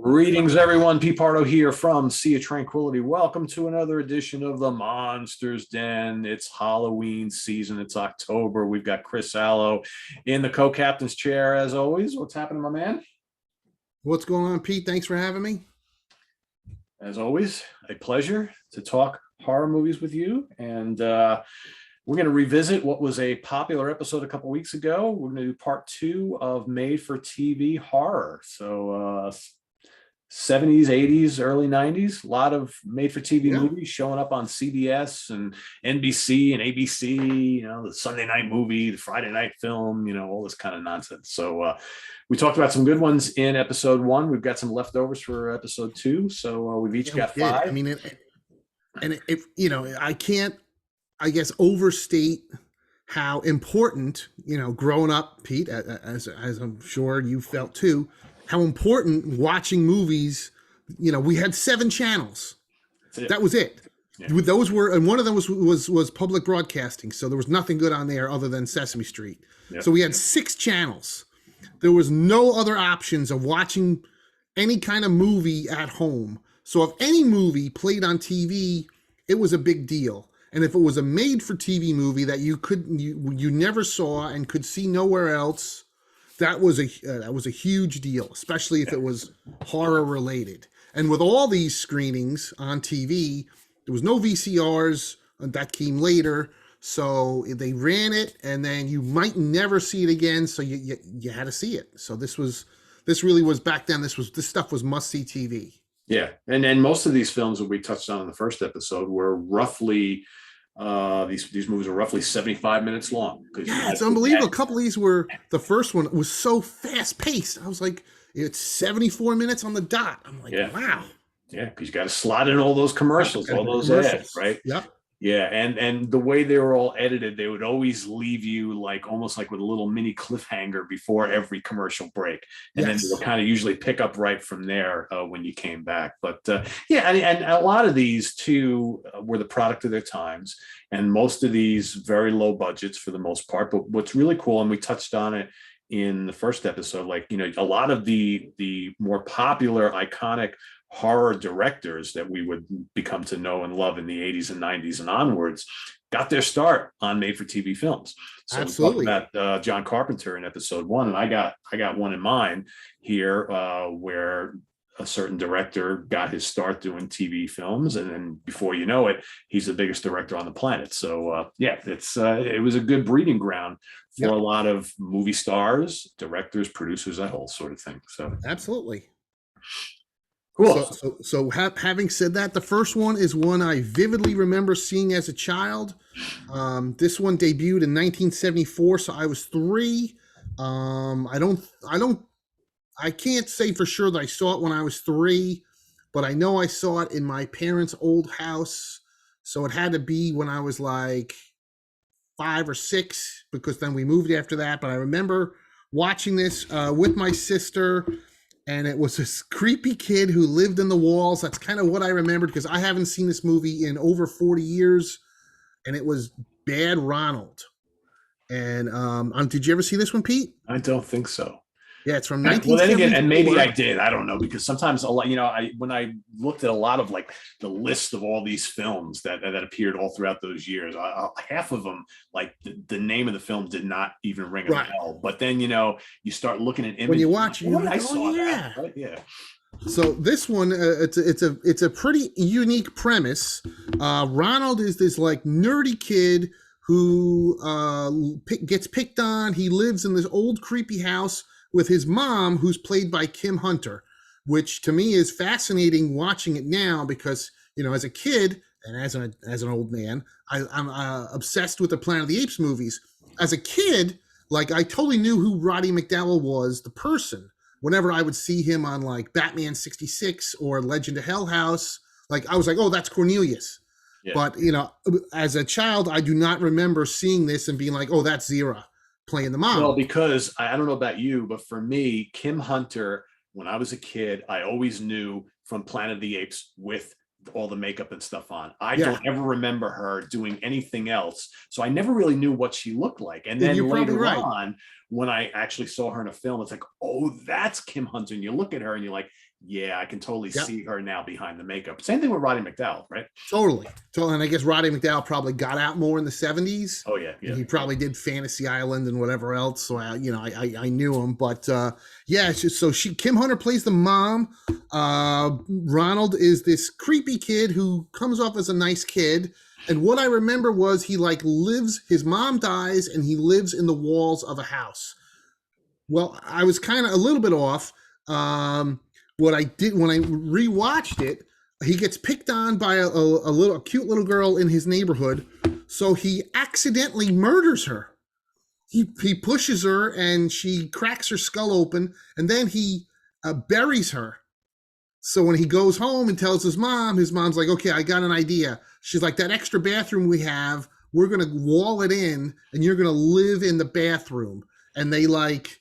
Greetings, everyone. Pete Pardo here from Sea of Tranquility. Welcome to another edition of the Monsters Den. It's Halloween season. It's October. We've got Chris Alo in the co-captain's chair, as always. What's happening, my man? What's going on, Pete? Thanks for having me. As always, a pleasure to talk horror movies with you. And we're going to revisit what was a popular episode a couple weeks ago. We're going to do part two of made-for-TV horror. So 70s, 80s, early 90s, a lot of made-for-TV movies showing up on CBS and NBC and ABC, the Sunday night movie, the Friday night film, all this kind of nonsense. So we talked about some good ones in episode one. We've got some leftovers for episode two. So we've each got five. I mean, I can't, I guess, overstate how important, growing up, Pete, as I'm sure you felt too, how important watching movies, we had 7 channels. That was it. Yeah. Those were, and one of them was public broadcasting. So there was nothing good on there other than Sesame Street. Yep. So we had 6 channels. There was no other options of watching any kind of movie at home. So if any movie played on TV, it was a big deal. And if it was a made-for-TV movie that you never saw and could see nowhere else, that was a huge deal, especially if it was horror related. And with all these screenings on TV, there was no VCRs that came later, so they ran it, and then you might never see it again. So you had to see it. So this really was back then. This stuff was must see TV. Yeah, and most of these films that we touched on in the first episode were roughly. These movies are roughly 75 minutes long. Yeah, it's unbelievable. A couple of these the first one was so fast paced. I was like, it's 74 minutes on the dot. I'm like, wow. Yeah, because you got to slot in all those commercials, all those ads, right? Yeah. Yeah, and the way they were all edited, they would always leave you almost like with a little mini cliffhanger before every commercial break, and then they would kind of usually pick up right from there when you came back. But and a lot of these too were the product of their times, and most of these very low budgets for the most part. But what's really cool, and we touched on it in the first episode, a lot of the more popular, iconic horror directors that we would become to know and love in the 80s and 90s and onwards got their start on made-for-TV films. So absolutely. We talked about John Carpenter in episode 1, and I got one in mind here where a certain director got his start doing TV films, and then before you know it, he's the biggest director on the planet. So it was a good breeding ground for a lot of movie stars, directors, producers, that whole sort of thing. So absolutely. Cool. So having said that, the first one is one I vividly remember seeing as a child. This one debuted in 1974, so I was 3. I can't say for sure that I saw it when I was 3, but I know I saw it in my parents' old house. So it had to be when I was like 5 or 6, because then we moved after that. But I remember watching this with my sister. And it was this creepy kid who lived in the walls. That's kind of what I remembered, because I haven't seen this movie in over 40 years. And it was Bad Ronald. And did you ever see this one, Pete? I don't think so. Yeah, it's from 1974. Well, then again, and maybe I did. I don't know, because sometimes a lot, when I looked at a lot of the list of all these films that appeared all throughout those years, half of them, the name of the film did not even ring a bell. But then you start looking at images. When you watch, I saw that. Right? Yeah. So this one, it's a pretty unique premise. Ronald is this nerdy kid who gets picked on. He lives in this old creepy house with his mom, who's played by Kim Hunter, which to me is fascinating watching it now, because, as a kid and as an old man, I'm obsessed with the Planet of the Apes movies. As a kid, I totally knew who Roddy McDowall was, the person. Whenever I would see him on Batman 66 or Legend of Hell House, I was like, oh, that's Cornelius. Yeah. But, as a child, I do not remember seeing this and being like, oh, that's Zira playing the mom. Well, because I don't know about you, but for me, Kim Hunter, when I was a kid, I always knew from Planet of the Apes with all the makeup and stuff on. I don't ever remember her doing anything else. So I never really knew what she looked like. And then later on, when I actually saw her in a film, it's like, oh, that's Kim Hunter. And you look at her and you're like, yeah, I can totally see her now behind the makeup. Same thing with Roddy McDowall, right? Totally. And I guess Roddy McDowall probably got out more in the 70s. Oh yeah, And he probably did Fantasy Island and whatever else. So I knew him, but yeah. So Kim Hunter plays the mom. Ronald is this creepy kid who comes off as a nice kid. And what I remember was he like lives. His mom dies, and he lives in the walls of a house. Well, I was kind of a little bit off. What I did when I rewatched it, he gets picked on by a cute little girl in his neighborhood, so he accidentally murders her. He pushes her, and she cracks her skull open, and then he buries her. So when he goes home and tells his mom's like, okay, I got an idea. She's like, that extra bathroom we have, we're gonna wall it in, and you're gonna live in the bathroom. And they like,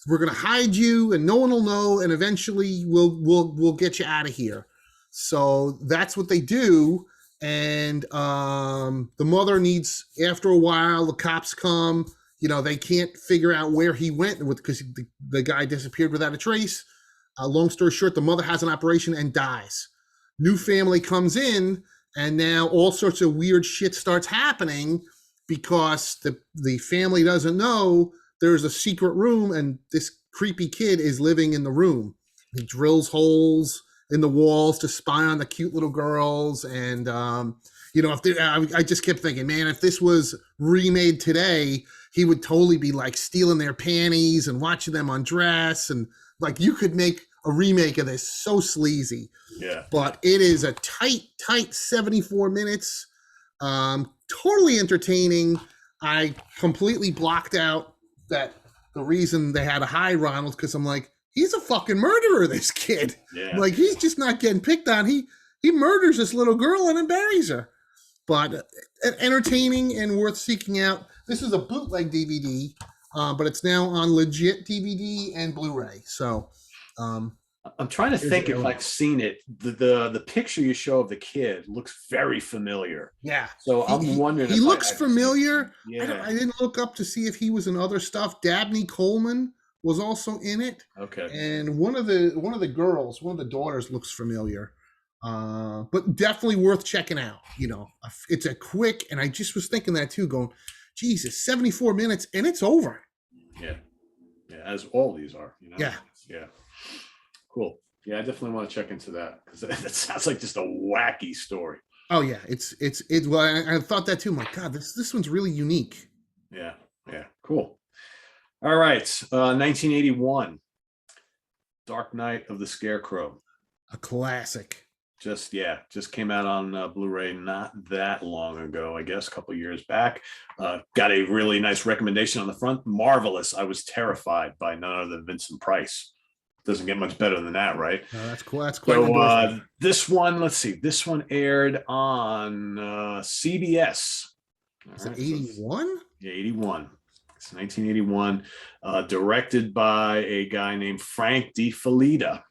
we're gonna hide you, and no one will know, and eventually we'll get you out of here. So that's what they do. And the mother needs, after a while, the cops come. They can't figure out where he went because the guy disappeared without a trace. Long story short, the mother has an operation and dies. New family comes in, and now all sorts of weird shit starts happening because the family doesn't know there's a secret room, and this creepy kid is living in the room. He drills holes in the walls to spy on the cute little girls. And, I just kept thinking, man, if this was remade today, he would totally be like stealing their panties and watching them undress. And like, you could make a remake of this so sleazy. Yeah. But it is a tight 74 minutes. Totally entertaining. I completely blocked out that the reason they had to hide Ronald, because I'm like, he's a fucking murderer, this kid. Yeah. Like, he's just not getting picked on. He murders this little girl and then buries her. But entertaining and worth seeking out. This is a bootleg DVD, but it's now on legit DVD and Blu-ray. So I'm trying to think if I've seen it. The picture you show of the kid looks very familiar. Yeah. So I'm wondering. He looks familiar. Yeah. I didn't look up to see if he was in other stuff. Dabney Coleman was also in it. Okay. And one of the girls, one of the daughters, looks familiar. But definitely worth checking out. It's a quick, and I just was thinking that too, going, Jesus, 74 minutes and it's over. Yeah. Yeah. As all these are, Yeah. Yeah. Cool. Yeah. I definitely want to check into that, because that sounds like just a wacky story. Oh yeah. It's well, I thought that too. My God, this one's really unique. Yeah. Yeah. Cool. All right. 1981. Dark Knight of the Scarecrow. A classic. Just came out on Blu-ray not that long ago, I guess, a couple years back. Got a really nice recommendation on the front. Marvelous. I was terrified by none other than Vincent Price. Doesn't get much better than that, right? No, that's cool. That's quite. So this one, let's see. This one aired on CBS. Is it 81? Yeah, 81. It's 1981. Directed by a guy named Frank Di Felitta.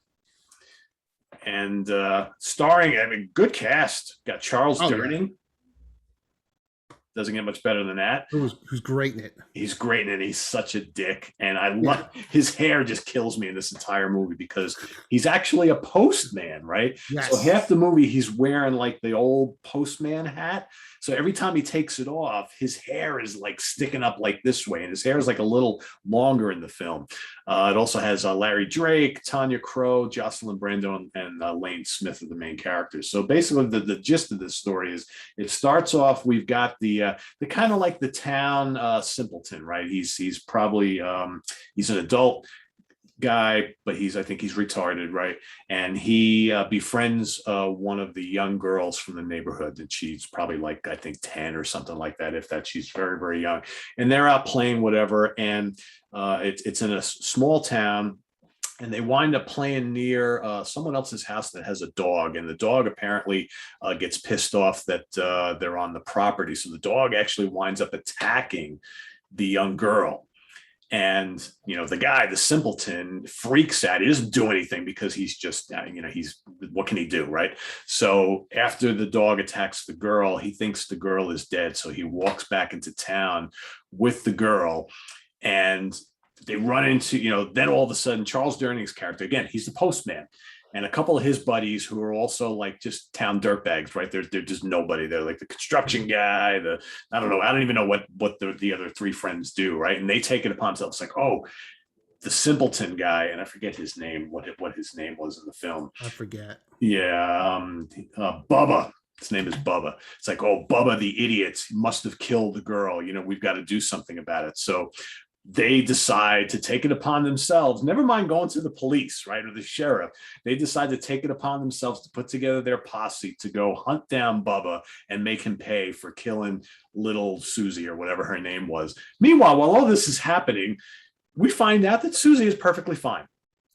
And starring, good cast. Got Charles Durning. Yeah. Doesn't get much better than that. Who's great in it. He's great in it. He's such a dick. And I love his hair, just kills me in this entire movie, because he's actually a postman, right? Yes. So half the movie he's wearing like the old postman hat. So every time he takes it off, his hair is like sticking up like this way. And his hair is like a little longer in the film. It also has Larry Drake, Tanya Crow, Jocelyn Brando, and Lane Smith are the main characters. So basically the gist of this story is, it starts off, we've got the kind of like the town simpleton, right? He's probably he's an adult guy, but I think he's retarded, right? And he befriends one of the young girls from the neighborhood, and she's probably like, I think 10 or something like that, if that. She's very, very young, and they're out playing whatever, and it's in a small town, and they wind up playing near someone else's house that has a dog, and the dog apparently gets pissed off that they're on the property, so the dog actually winds up attacking the young girl. And, the guy, the simpleton, freaks out. He doesn't do anything because he's just, what can he do, right? So after the dog attacks the girl, he thinks the girl is dead. So he walks back into town with the girl. And they run into, then all of a sudden Charles Durning's character, again, he's the postman, and a couple of his buddies who are also like just town dirtbags, right? They're just nobody. They're like the construction guy, I don't know, I don't even know what the other three friends do, right? And they take it upon themselves, like, oh, the simpleton guy, and I forget his name, what his name was in the film. I forget. Yeah, Bubba. His name is Bubba. It's like, oh, Bubba, the idiot, he must have killed the girl. We've got to do something about it. So they decide to take it upon themselves, never mind going to the police, right, or the sheriff. They decide to take it upon themselves to put together their posse to go hunt down Bubba and make him pay for killing little Susie or whatever her name was. Meanwhile, while all this is happening, we find out that Susie is perfectly fine.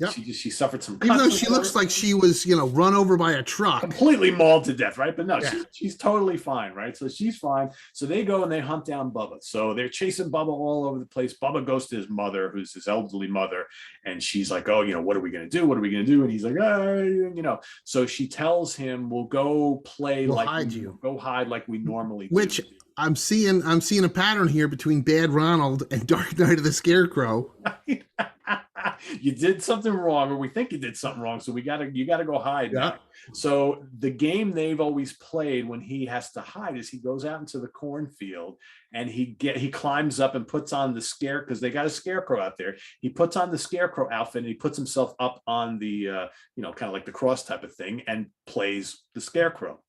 Yep. She suffered some cuts. Even though she looks like she was, run over by a truck. Completely mauled to death, right? But no, she's totally fine, right? So she's fine. So they go and they hunt down Bubba. So they're chasing Bubba all over the place. Bubba goes to his mother, who's his elderly mother, and she's like, oh, what are we going to do? What are we going to do? And he's like, So she tells him, we'll go play, go hide like we normally do. Which I'm seeing a pattern here between Bad Ronald and Dark Knight of the Scarecrow. You did something wrong, or we think you did something wrong, so you gotta go hide. Yeah. Now. So the game they've always played when he has to hide is he goes out into the cornfield and he climbs up and puts on the scare, because they got a scarecrow out there. He puts on the scarecrow outfit and he puts himself up on the kind of like the cross type of thing and plays the scarecrow.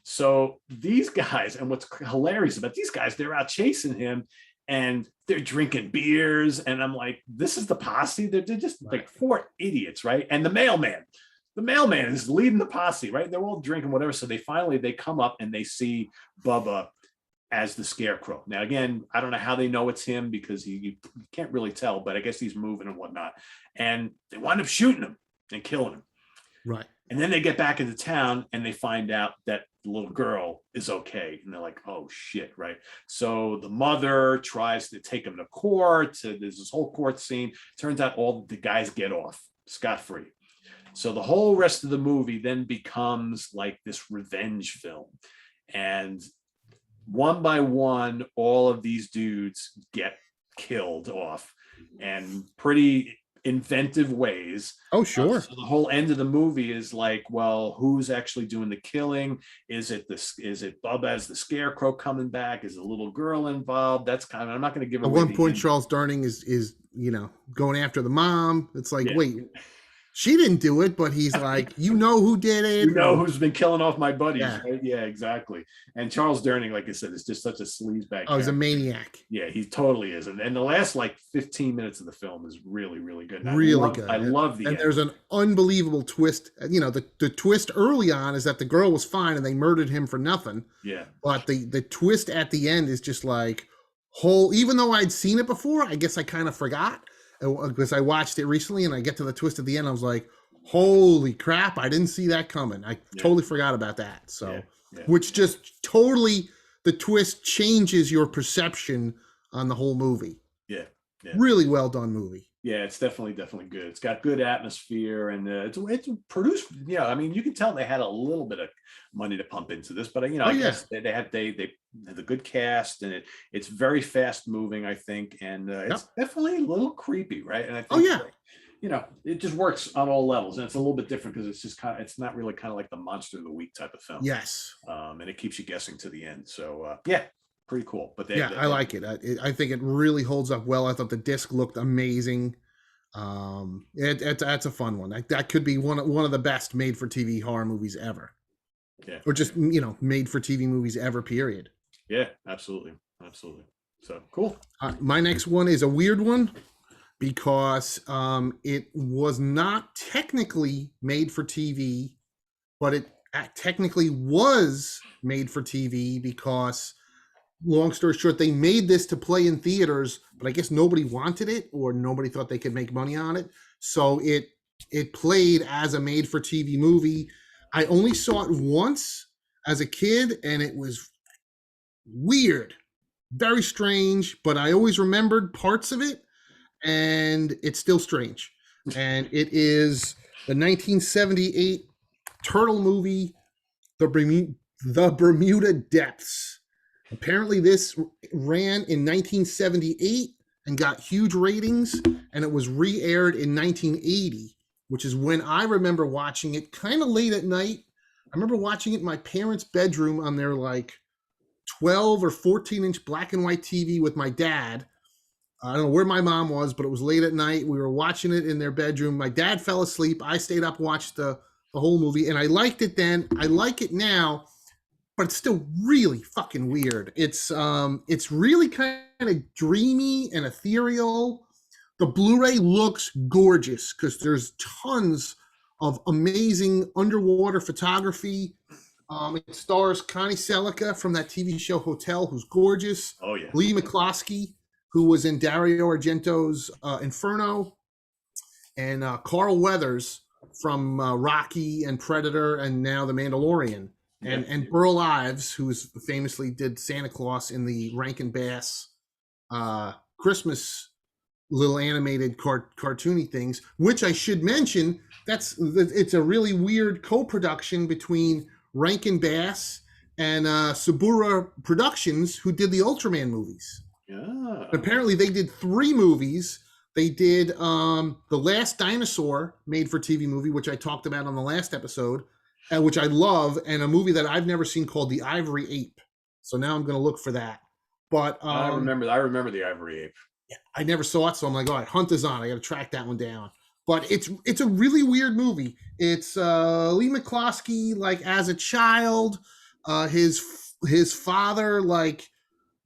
So these guys, and what's hilarious about these guys, they're out chasing him and they're drinking beers. And I'm like, this is the posse? They're just like four idiots, right? And the mailman is leading the posse, right? They're all drinking whatever. So they come up and they see Bubba as the Scarecrow. Now, again, I don't know how they know it's him, because you can't really tell, but I guess he's moving and whatnot. And they wind up shooting him and killing him. Right. And then they get back into town and they find out that the little girl is okay. And they're like, oh shit, right? So the mother tries to take him to court. There's this whole court scene. Turns out all the guys get off scot-free. So the whole rest of the movie then becomes like this revenge film. And one by one, all of these dudes get killed off, and pretty inventive ways. Oh, sure. So the whole end of the movie is like, well, who's actually doing the killing? Is it Bubba as the Scarecrow coming back? Is a little girl involved? That's kind of, I'm not going to give away. At one point, Charles Darning is going after the mom. It's like, wait, she didn't do it, but he's like, who did it? Who's been killing off my buddies, right? Yeah, exactly. And Charles Durning, like I said, is just such a sleazebag. Oh, he's a maniac. Yeah, he totally is. And the last 15 minutes of the film is really, really good. Really good. I love the end. And there's an unbelievable twist. The twist early on is that the girl was fine and they murdered him for nothing. Yeah. But the twist at the end is just like even though I'd seen it before, I guess I kind of forgot. Because I watched it recently and I get to the twist at the end, I was like, holy crap, I didn't see that coming. I totally forgot about that. So, which just totally, the twist changes your perception on the whole movie. Yeah. Really well done movie. Yeah, it's definitely good. It's got good atmosphere, and it's produced. Yeah, I mean, you can tell they had a little bit of money to pump into this, but I guess they had a good cast, and it's very fast moving, I think, and it's definitely a little creepy, right? And I think, it just works on all levels, and it's a little bit different because it's just it's not really kind of like the monster of the week type of film. Yes, and it keeps you guessing to the end. So pretty cool. But I like it. I think it really holds up well. I thought the disc looked amazing. That's a fun one. That could be one of the best made for TV horror movies ever. Yeah. Or just made for TV movies ever. Period. Yeah, absolutely. So cool. My next one is a weird one because it was not technically made for TV, but it technically was made for TV because, long story short, they made this to play in theaters, but I guess nobody wanted it or nobody thought they could make money on it. So it played as a made for TV movie. I only saw it once as a kid and it was weird, very strange, but I always remembered parts of it and it's still strange. And it is the 1978 turtle movie, The Bermuda Depths. Apparently this ran in 1978 and got huge ratings, and it was re-aired in 1980, which is when I remember watching it kind of late at night. I remember watching it in my parents' bedroom on their like 12 or 14-inch black and white TV with my dad. I don't know where my mom was, but it was late at night. We were watching it in their bedroom. My dad fell asleep. I stayed up, watched the whole movie, and I liked it then. I like it now, but it's still really fucking weird. It's really kind of dreamy and ethereal. The Blu-ray looks gorgeous because there's tons of amazing underwater photography. It stars Connie Selica from that TV show Hotel, who's gorgeous. Oh yeah. Lee McCloskey, who was in Dario Argento's Inferno, and Carl Weathers from Rocky and Predator, and now The Mandalorian, and Burl Ives, who famously did Santa Claus in the Rankin Bass Christmas little animated cartoony things, which I should mention, it's a really weird co-production between Rankin Bass and Sabura Productions, who did the Ultraman movies. Yeah. Apparently they did 3 movies. They did The Last Dinosaur, made for TV movie, which I talked about on the last episode, which I love, and a movie that I've never seen called The Ivory Ape. So now I'm going to look for that. But I remember The Ivory Ape. I never saw it, so I'm like, all right, Hunt is on. I got to track that one down. But it's a really weird movie. It's Lee McCloskey, like as a child, his father like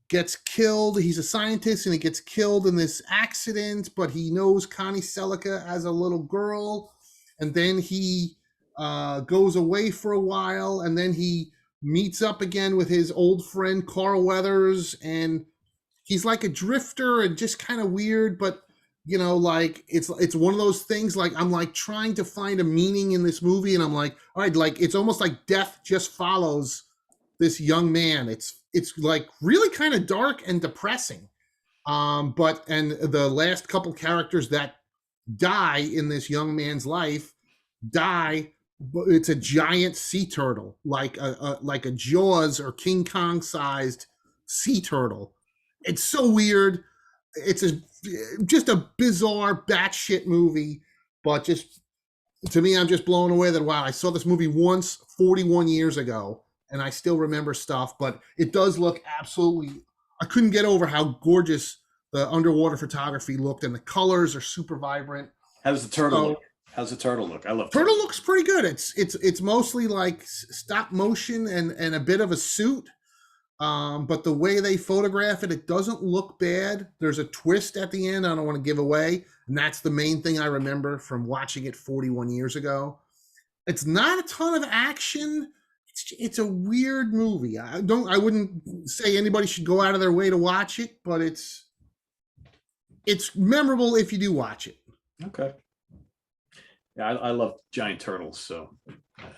gets killed. He's a scientist and he gets killed in this accident, but he knows Connie Selica as a little girl, and then he goes away for a while, and then he meets up again with his old friend Carl Weathers, and he's like a drifter and just kind of weird, but you know, like it's one of those things, like I'm like trying to find a meaning in this movie, and I'm like, all right, like it's almost like death just follows this young man. It's like really kind of dark and depressing. But the last couple characters that die in this young man's life die. It's a giant sea turtle, like a Jaws or King Kong sized sea turtle. It's so weird. It's just a bizarre batshit movie, but just to me, I'm just blown away that wow, I saw this movie once 41 years ago, and I still remember stuff. But it does look absolutely. I couldn't get over how gorgeous the underwater photography looked, and the colors are super vibrant. How's the turtle look? How's the turtle look? I love turtle. Looks pretty good. It's mostly like stop motion and a bit of a suit. But the way they photograph it, it doesn't look bad. There's a twist at the end I don't want to give away, and that's the main thing I remember from watching it 41 years ago. It's not a ton of action. It's a weird movie. I wouldn't say anybody should go out of their way to watch it, but it's memorable if you do watch it. Okay. Yeah, I love giant turtles, so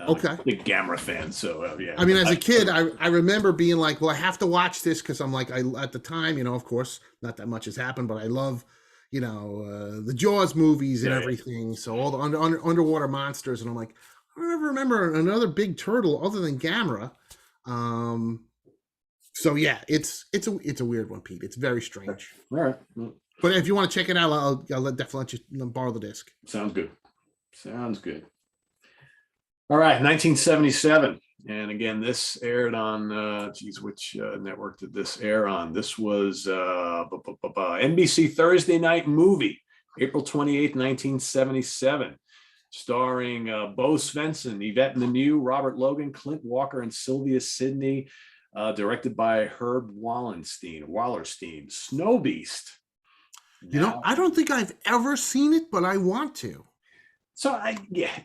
okay. I'm a big Gamera fan, so yeah. I mean, as a kid, I remember being like, well, I have to watch this because I'm like, at the time, you know, of course, not that much has happened, but I love, you know, the Jaws movies and everything. Yeah. So all the underwater monsters, and I'm like, I don't ever remember another big turtle other than Gamera. So yeah, it's a weird one, Pete. It's very strange. All right. But if you want to check it out, I'll definitely let you borrow the disc. Sounds good. Sounds good. All right, 1977. And again, this aired on, which network did this air on? This was NBC Thursday Night Movie, April 28th, 1977. Starring Bo Svensson, Yvette Menu, Robert Logan, Clint Walker, and Sylvia Sidney. Directed by Herb Wallerstein. Snow Beast. You know, I don't think I've ever seen it, but I want to. So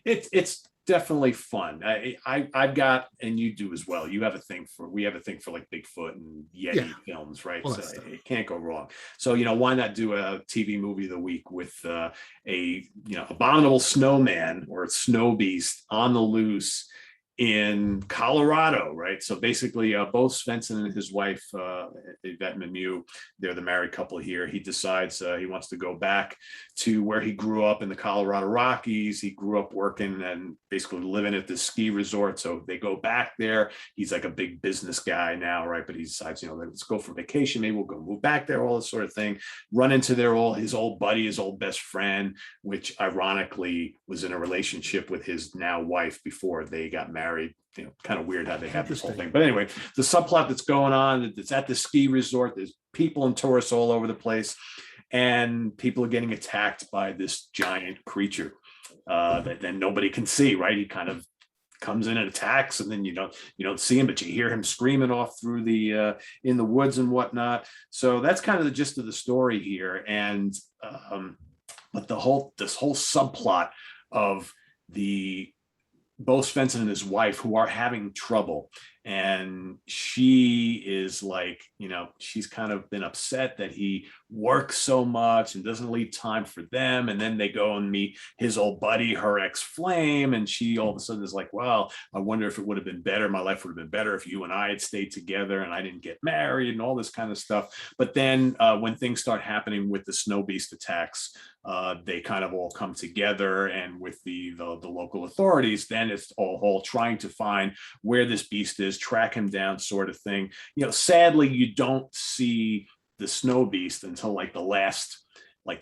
it's definitely fun. I've got, and you do as well. We have a thing for like Bigfoot and Yeti films, right? So it can't go wrong. So, you know, why not do a TV movie of the week with abominable snowman or snow beast on the loose in Colorado, right? So basically, both Svensson and his wife, Yvette Mimieux, they're the married couple here. He decides he wants to go back to where he grew up in the Colorado Rockies. He grew up working and basically living at this ski resort. So they go back there. He's like a big business guy now, right? But he decides, let's go for vacation. Maybe we'll go move back there, all this sort of thing. Run into his old buddy, his old best friend, which ironically was in a relationship with his now wife before they got married. Kind of weird how they have this whole thing. But anyway, the subplot that's going on, it's at the ski resort. There's people and tourists all over the place, and people are getting attacked by this giant creature that then nobody can see, right? He kind of comes in and attacks, and then you don't see him, but you hear him screaming off through the in the woods and whatnot. So that's kind of the gist of the story here. And but this whole subplot of Bo Svensson and his wife, who are having trouble, and she is like, she's kind of been upset that he works so much and doesn't leave time for them. And then they go and meet his old buddy, her ex-flame, and she all of a sudden is like, well, I wonder if it would have been better, my life would have been better if you and I had stayed together and I didn't get married, and all this kind of stuff. But then when things start happening with the snow beast attacks, they kind of all come together, and with the local authorities, then it's all trying to find where this beast is, track him down, sort of thing. Sadly, you don't see the snow beast until like the last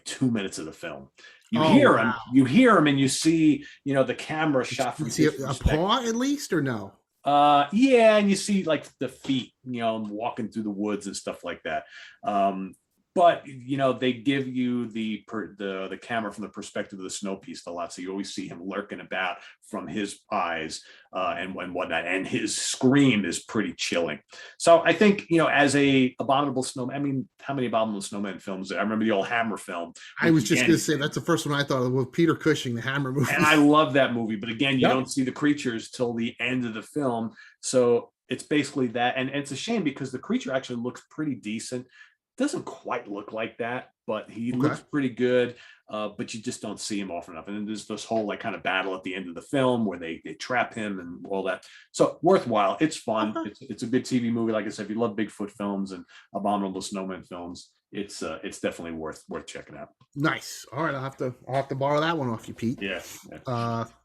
2 minutes of the film. You hear him, and you see, the camera shot from see a paw at least, or no? Yeah, and you see like the feet, walking through the woods and stuff like that. But they give you the camera from the perspective of the snow beast a lot, so you always see him lurking about from his eyes and whatnot. And his scream is pretty chilling. So I think as a abominable snowman. I mean, how many abominable snowman films? I remember the old Hammer film. I was just going to say that's the first one I thought of, with Peter Cushing, the Hammer movie. And I love that movie, but again, you don't see the creatures till the end of the film. So it's basically that, and it's a shame because the creature actually looks pretty decent. Doesn't quite look like that, but he looks pretty good. But you just don't see him often enough. And then there's this whole kind of battle at the end of the film where they trap him and all that. So worthwhile. It's fun. It's a good TV movie. Like I said, if you love Bigfoot films and abominable snowman films, it's definitely worth checking out. Nice. All right, I'll have to borrow that one off you, Pete. Yeah.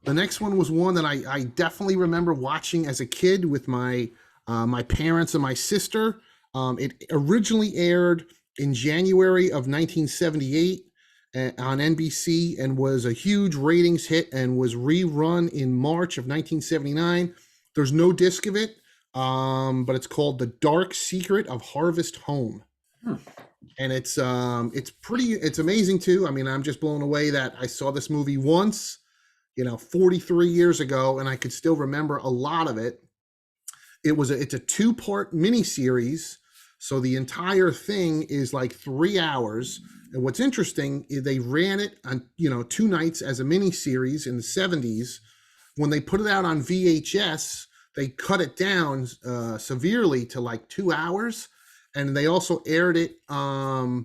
The next one was one that I definitely remember watching as a kid with my parents and my sister. It originally aired in January of 1978 on NBC and was a huge ratings hit, and was rerun in March of 1979. There's no disc of it, but it's called The Dark Secret of Harvest Home. And it's amazing too. I mean, I'm just blown away that I saw this movie once, 43 years ago, and I could still remember a lot of it. It's a 2-part miniseries. So the entire thing is like 3 hours. And what's interesting is they ran it on, 2 nights as a mini series in the 70s. When they put it out on VHS, they cut it down severely to like 2 hours. And they also aired it, I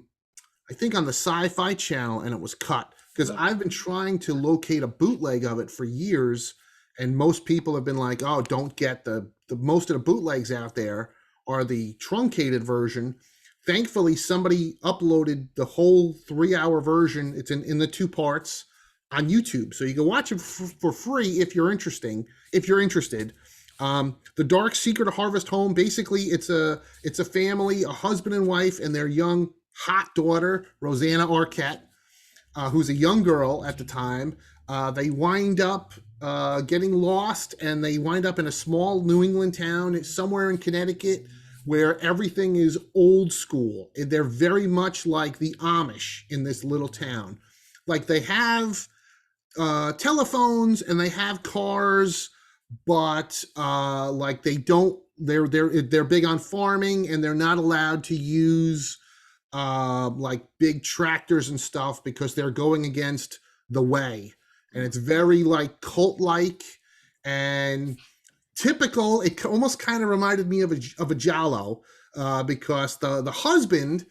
think on the Sci-Fi Channel, and it was cut. Because I've been trying to locate a bootleg of it for years. And most people have been like, oh, don't get the most of the bootlegs out there are the truncated version. Thankfully, somebody uploaded the whole 3-hour version. It's in the 2 parts on YouTube, so you can watch it for free if you're interested. The Dark Secret of Harvest Home. Basically, it's a family, a husband and wife, and their young hot daughter, Rosanna Arquette, who's a young girl at the time. They wind up getting lost, and they wind up in a small New England town somewhere in Connecticut, where everything is old school. They're very much like the Amish in this little town. Like, they have telephones and they have cars, but like they don't. They're big on farming, and they're not allowed to use like big tractors and stuff because they're going against the way. And it's very like cult-like and typical. It almost kind of reminded me of a giallo because the husband,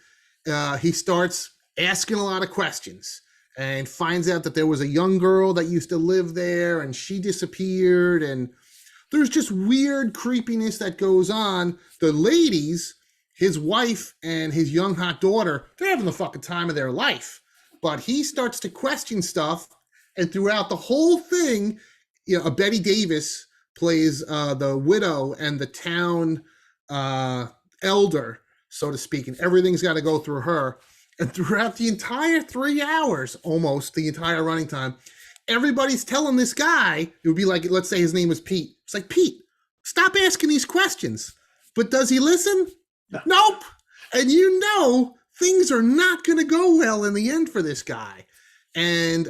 he starts asking a lot of questions and finds out that there was a young girl that used to live there and she disappeared. And there's just weird creepiness that goes on. The ladies, his wife and his young hot daughter, they're having the fucking time of their life. But he starts to question stuff, and throughout the whole thing, Betty Davis plays the widow and the town elder, so to speak, and everything's got to go through her. And throughout the entire 3 hours, almost the entire running time, everybody's telling this guy, it would be like, let's say his name was Pete. It's like, Pete, stop asking these questions. But does he listen? No. Nope. And things are not going to go well in the end for this guy. And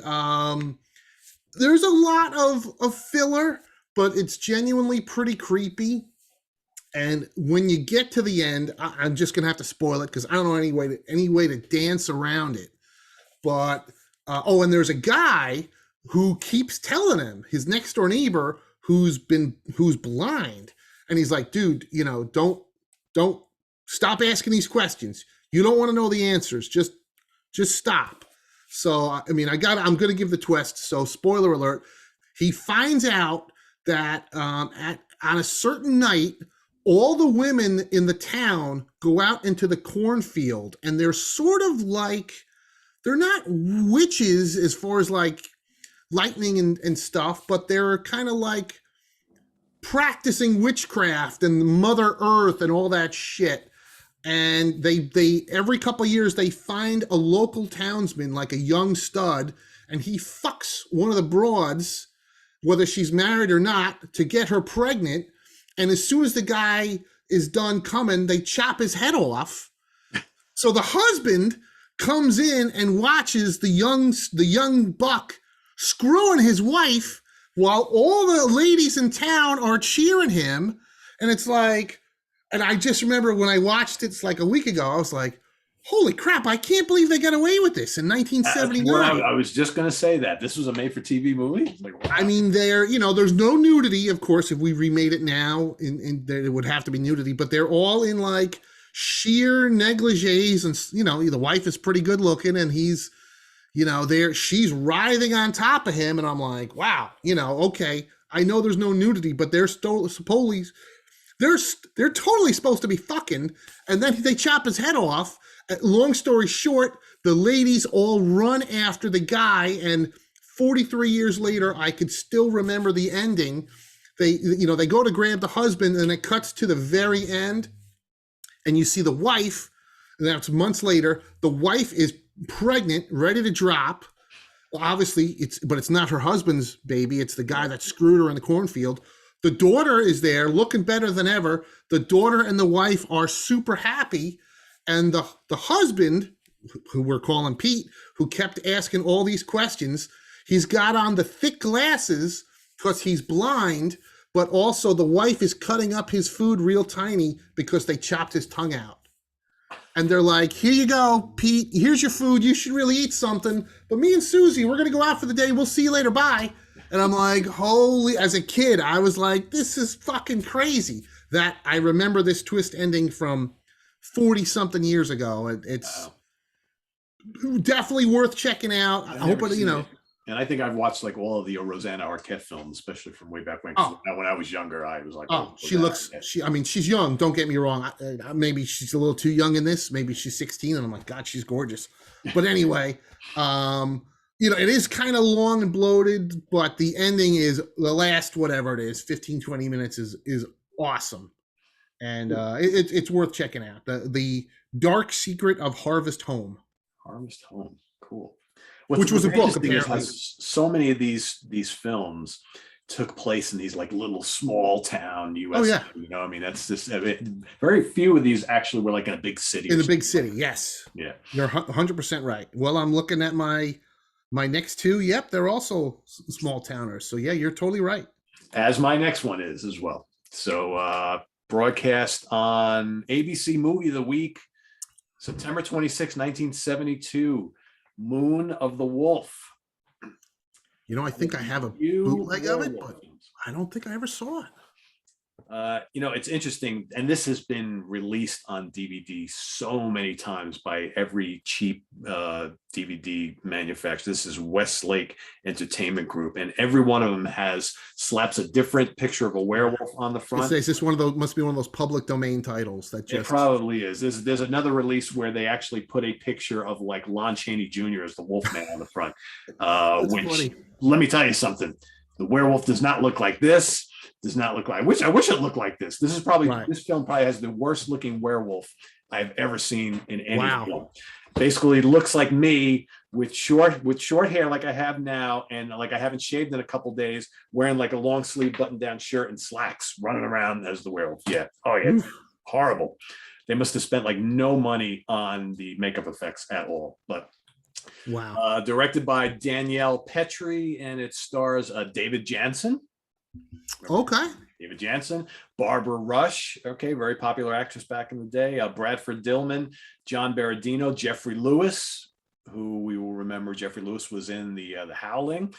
there's a lot of filler, but it's genuinely pretty creepy. And when you get to the end, I'm just gonna have to spoil it because I don't know any way to dance around it. But and there's a guy who keeps telling him, his next door neighbor who's blind, and he's like, dude, don't stop asking these questions. You don't want to know the answers. Just stop. So I'm gonna give the twist. So spoiler alert: he finds out that on a certain night, all the women in the town go out into the cornfield, and they're sort of like, they're not witches as far as like lightning and stuff, but they're kind of like practicing witchcraft and Mother Earth and all that shit. And they every couple of years they find a local townsman, like a young stud, and he fucks one of the broads, whether she's married or not, to get her pregnant. And as soon as the guy is done coming, they chop his head off. So the husband comes in and watches the young buck screwing his wife while all the ladies in town are cheering him. And it's like, and I just remember when I watched it, it's like a week ago, I was like, holy crap, I can't believe they got away with this in 1979. I was just going to say that. This was a made-for-TV movie? Like, wow. I mean, there's no nudity, of course. If we remade it now, it would have to be nudity, but they're all in like sheer negligees, and, the wife is pretty good looking, and he's, she's writhing on top of him, and I'm like, wow, okay, I know there's no nudity, but they're totally supposed to be fucking, and then they chop his head off. Long story short, the ladies all run after the guy, and 43 years later, I could still remember the ending. They go to grab the husband, and it cuts to the very end, and you see the wife. And that's months later. The wife is pregnant, ready to drop. Well, obviously, but it's not her husband's baby. It's the guy that screwed her in the cornfield. The daughter is there, looking better than ever. The daughter and the wife are super happy. And the husband, who we're calling Pete, who kept asking all these questions, he's got on the thick glasses because he's blind, but also the wife is cutting up his food real tiny because they chopped his tongue out. And they're like, here you go, Pete, here's your food. You should really eat something. But me and Susie, we're going to go out for the day. We'll see you later. Bye. And I'm like, as a kid, I was like, this is fucking crazy. That I remember this twist ending from 40 something years ago. It's definitely worth checking out. I hope it. And I think I've watched like all of the Rosanna Arquette films, especially from way back when. When I was younger, I was like, she's young. Don't get me wrong. Maybe she's a little too young in this. Maybe she's 16, and I'm like, God, she's gorgeous. But anyway, it is kind of long and bloated, but the ending is the last, whatever it is, 15, 20 minutes is awesome. And it's worth checking out. The Dark Secret of Harvest Home. Harvest Home. Cool. Which was a book, apparently. So many of these films took place in these like little small town U.S. Oh, yeah. That's just very few of these actually were like in a big city. In a big city, yes. Yeah. You're 100% right. Well, I'm looking at my next two. Yep, they're also small towners. So, yeah, you're totally right. As my next one is as well. So, broadcast on ABC Movie of the Week, September 26, 1972. Moon of the Wolf. I think I have a bootleg of it, but I don't think I ever saw it. It's interesting, and this has been released on DVD so many times by every cheap DVD manufacturer. This is Westlake Entertainment Group, and every one of them has slaps a different picture of a werewolf on the front. Is this one of those? Must be one of those public domain titles that just. It probably is. There's another release where they actually put a picture of like Lon Chaney Jr. as the Wolfman on the front. Which funny. Let me tell you something. The werewolf does not look like this. Does not look like. I wish it looked like this. This is probably This film probably has the worst looking werewolf I've ever seen in any film. Basically, looks like me with short hair like I have now, and like I haven't shaved in a couple days, wearing like a long sleeve button down shirt and slacks, running around as the werewolf. Yeah. Oh yeah. Horrible. They must have spent like no money on the makeup effects at all. But wow. Directed by Danielle Petrie, and it stars David Jansen. Okay. David Jansen, Barbara Rush, okay, very popular actress back in the day. Bradford Dillman, John Berardino, Jeffrey Lewis, who we will remember. Jeffrey Lewis was in the Howling.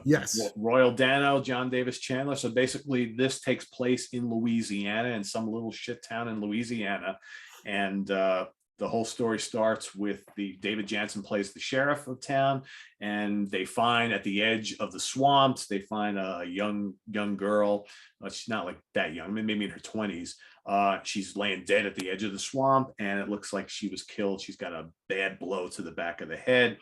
Yes. Royal Dano, John Davis Chandler. So basically, this takes place in Louisiana, in some little shit town in Louisiana, and the whole story starts with David Jansen plays the sheriff of town, and they find at the edge of the swamps, they find a young girl. She's not like that young, maybe in her 20s. She's laying dead at the edge of the swamp, and it looks like she was killed. She's got a bad blow to the back of the head.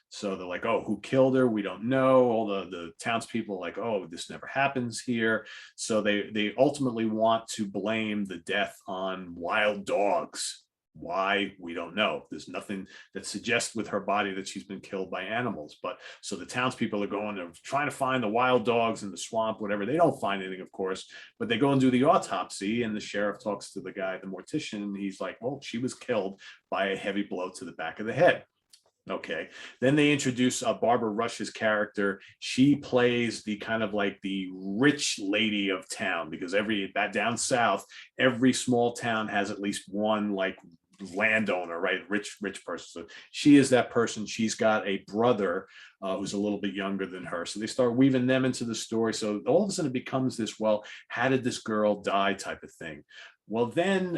So they're like, oh, who killed her? We don't know. All the townspeople are like, oh, this never happens here. So they ultimately want to blame the death on wild dogs. Why? We don't know. There's nothing that suggests with her body that she's been killed by animals. But so the townspeople are going to trying to find the wild dogs in the swamp, whatever. They don't find anything, of course, but they go and do the autopsy, and the sheriff talks to the guy, the mortician, and he's like, well, she was killed by a heavy blow to the back of the head. Okay. Then they introduce Barbara Rush's character. She plays the kind of like the rich lady of town, because down south, every small town has at least one like landowner, right? Rich person. So she is that person. She's got a brother who's a little bit younger than her. So they start weaving them into the story. So all of a sudden it becomes this, well, how did this girl die type of thing? Well, then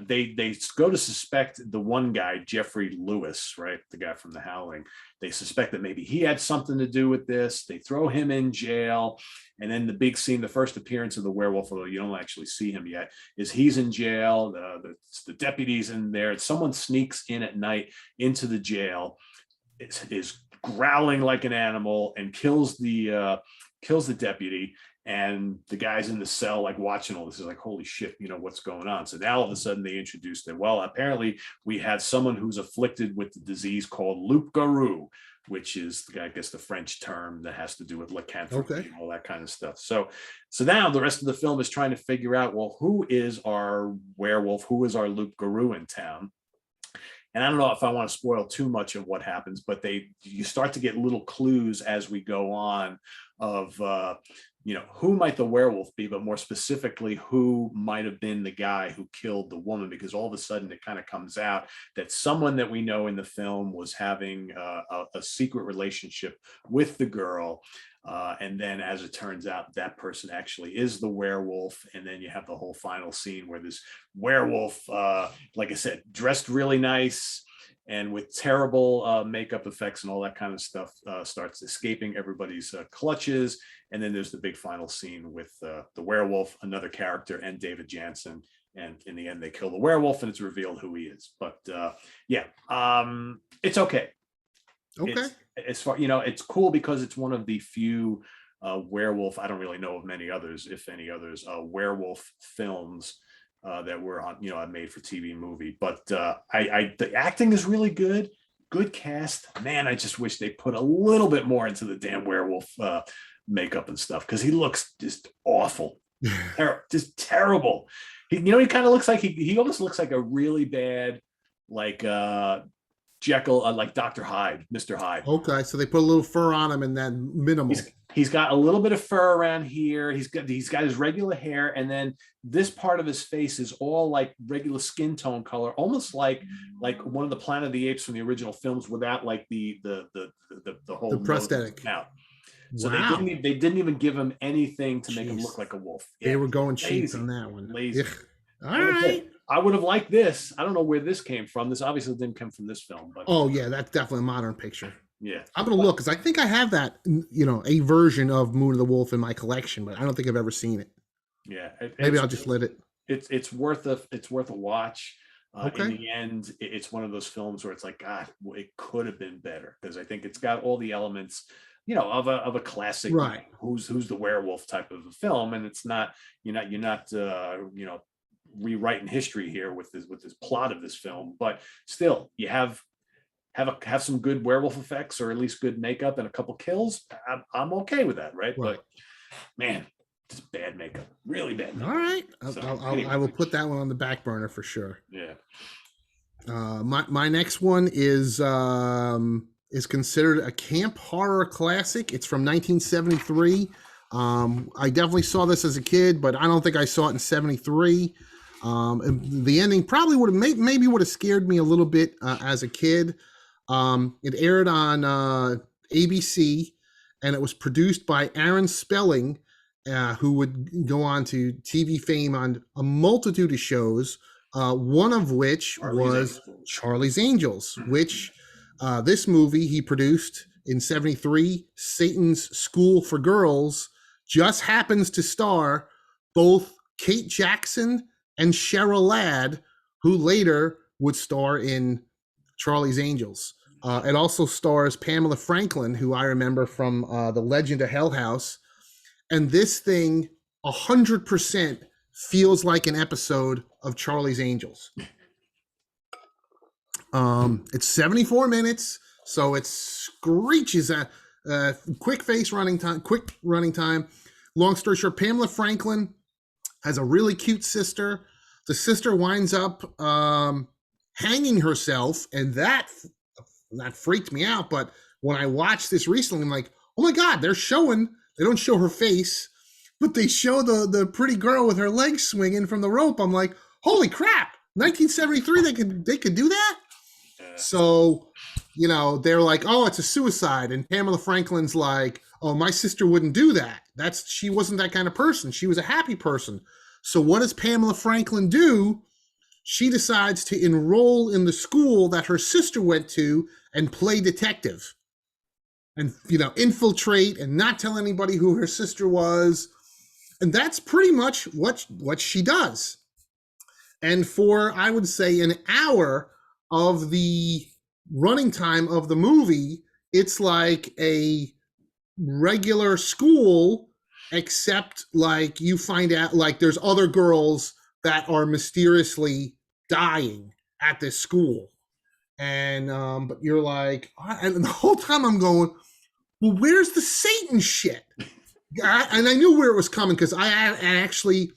they go to suspect the one guy, Jeffrey Lewis, right? The guy from The Howling. They suspect that maybe he had something to do with this. They throw him in jail. And then the big scene, the first appearance of the werewolf, although you don't actually see him yet, is he's in jail. The deputy's in there. Someone sneaks in at night into the jail, is growling like an animal, and kills the deputy. And the guy's in the cell, like watching all this, is like, holy shit, what's going on? So now all of a sudden they introduce that, well, apparently we have someone who's afflicted with the disease called loup-garou, which is, I guess, the French term that has to do with lycanthropy and all that kind of stuff. So now the rest of the film is trying to figure out, well, who is our werewolf? Who is our loup-garou in town? And I don't know if I want to spoil too much of what happens, but you start to get little clues as we go on of, who might the werewolf be, but more specifically, who might have been the guy who killed the woman, because all of a sudden it kind of comes out that someone that we know in the film was having a secret relationship with the girl. And then as it turns out, that person actually is the werewolf. And then you have the whole final scene where this werewolf, like I said, dressed really nice and with terrible makeup effects and all that kind of stuff, starts escaping everybody's clutches. And then there's the big final scene with the werewolf, another character, and David Jansen. And in the end, they kill the werewolf, and it's revealed who he is. But it's okay. Okay. As far, it's cool because it's one of the few werewolf, I don't really know of many others, if any others, werewolf films that were on, a made for TV movie. But the acting is really good. Good cast. Man, I just wish they put a little bit more into the damn werewolf makeup and stuff, because he looks just awful. Just terrible. He kind of looks like he almost looks like a really bad, like Jekyll, like Dr. Hyde, Mr. Hyde. Okay, so they put a little fur on him and then minimal. He's got a little bit of fur around here. He's got his regular hair, and then this part of his face is all like regular skin tone color, almost like one of the Planet of the Apes from the original films, without like the whole prosthetic out. So Wow. they didn't even give him anything to make him look Jeez. like a wolf. They Yeah, were going cheap on lazy, that one. lazy. Ugh. All Like I said, right. I would have liked this. I don't know where this came from. This obviously didn't come from this film, but Oh yeah, that's definitely a modern picture. yeah. I'm gonna look because I think I have that, a version of Moon of the Wolf in my collection, but I don't think I've ever seen it. Yeah, Maybe I'll just let it. it's worth a watch. In Okay. the end, it's one of those films where it's like, God, well, it could have been better because I think it's got all the elements, of a classic, Right. who's the werewolf type of a film, and it's not you're not rewriting history here with this plot of this film, but still you have some good werewolf effects or at least good makeup and a couple kills. I'm okay with that, right? Right. But man, just bad makeup, really bad All makeup. right. So I anyway, will put that one on the back burner for sure. yeah. My next one is considered a camp horror classic. It's from 1973. I definitely saw this as a kid, but I don't think I saw it in 73. The ending probably would have maybe would have scared me a little bit as a kid. It aired on ABC, and it was produced by Aaron Spelling, who would go on to TV fame on a multitude of shows. One of which was Charlie's Angels, which this movie he produced in 73. Satan's School for Girls just happens to star both Kate Jackson and Cheryl Ladd, who later would star in Charlie's Angels. It also stars Pamela Franklin, who I remember from The Legend of Hell House. And this thing 100% feels like an episode of Charlie's Angels. It's 74 minutes, so it screeches at quick running time. Long story short, Pamela Franklin has a really cute sister. The sister winds up hanging herself, and that freaked me out. But when I watched this recently, I'm like, oh my God, they don't show her face, but they show the pretty girl with her legs swinging from the rope. I'm like, holy crap, 1973, they could do that? Yeah. So, they're like, oh, it's a suicide. And Pamela Franklin's like, oh, my sister wouldn't do that. She wasn't that kind of person. She was a happy person. So what does Pamela Franklin do? She decides to enroll in the school that her sister went to and play detective and, infiltrate and not tell anybody who her sister was. And that's pretty much what she does. And for, I would say, an hour of the running time of the movie, it's like a regular school, except like you find out like there's other girls that are mysteriously dying at this school. And but you're like, and the whole time I'm going, well, where's the Satan shit? And I knew where it was coming because I actually,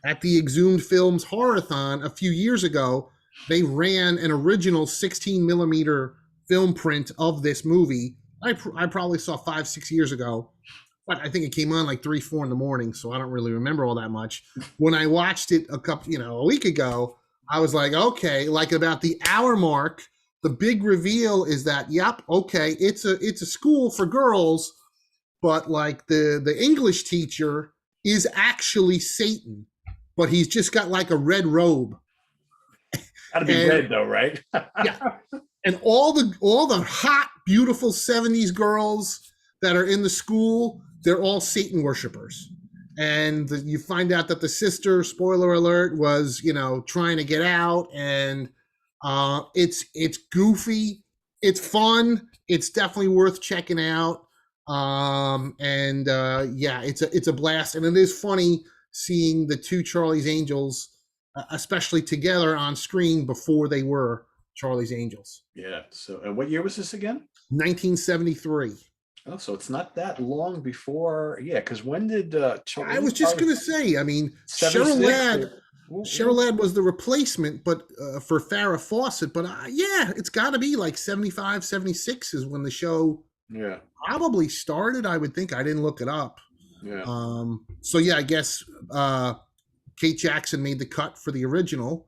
at the Exhumed Films Horror-thon a few years ago, they ran an original 16 millimeter film print of this movie. I probably saw 5-6 years ago, but I think it came on like 3-4 in the morning, so I don't really remember all that much. When I watched it a week ago, I was like, okay, like about the hour mark, the big reveal is that, yep, okay, it's a school for girls, but like the English teacher is actually Satan, but he's just got like a red robe. Gotta be red though, right? Yeah. And all the hot, beautiful 70s girls that are in the school, they're all Satan worshipers. And you find out that the sister, spoiler alert, was, trying to get out. And it's goofy. It's fun. It's definitely worth checking out. Yeah, it's a blast. And it is funny seeing the two Charlie's Angels, especially together on screen before they were Charlie's Angels. Yeah. So, and what year was this again? 1973. Oh, so it's not that long before. Yeah, because when did I was just going to say, I mean, Cheryl Ladd was the replacement, but for Farrah Fawcett. But yeah, it's got to be like 75, 76 is when the show probably started. I would think. I didn't look it up. Yeah. So yeah, I guess Kate Jackson made the cut for the original,